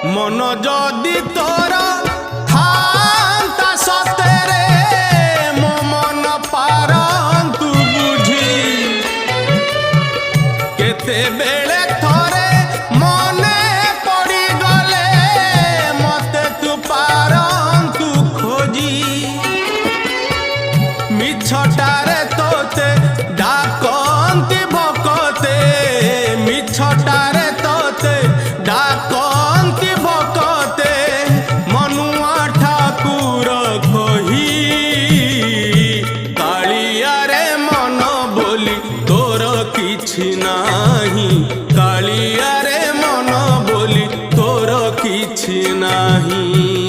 मन जदि तोर थांता सतेरे मो मन पारंतु बुझी केते बेले थोरे मने पड़ी गले मते तू पारंतु खोजी मिछटारे तोते डाकंती भकते मिछटारे तोते डाकंती भकते मनुआ ठाकुर कही कालिया रे मन बोली तोर किछि नाही कालिया रे मन बोली तोर किछि नाही।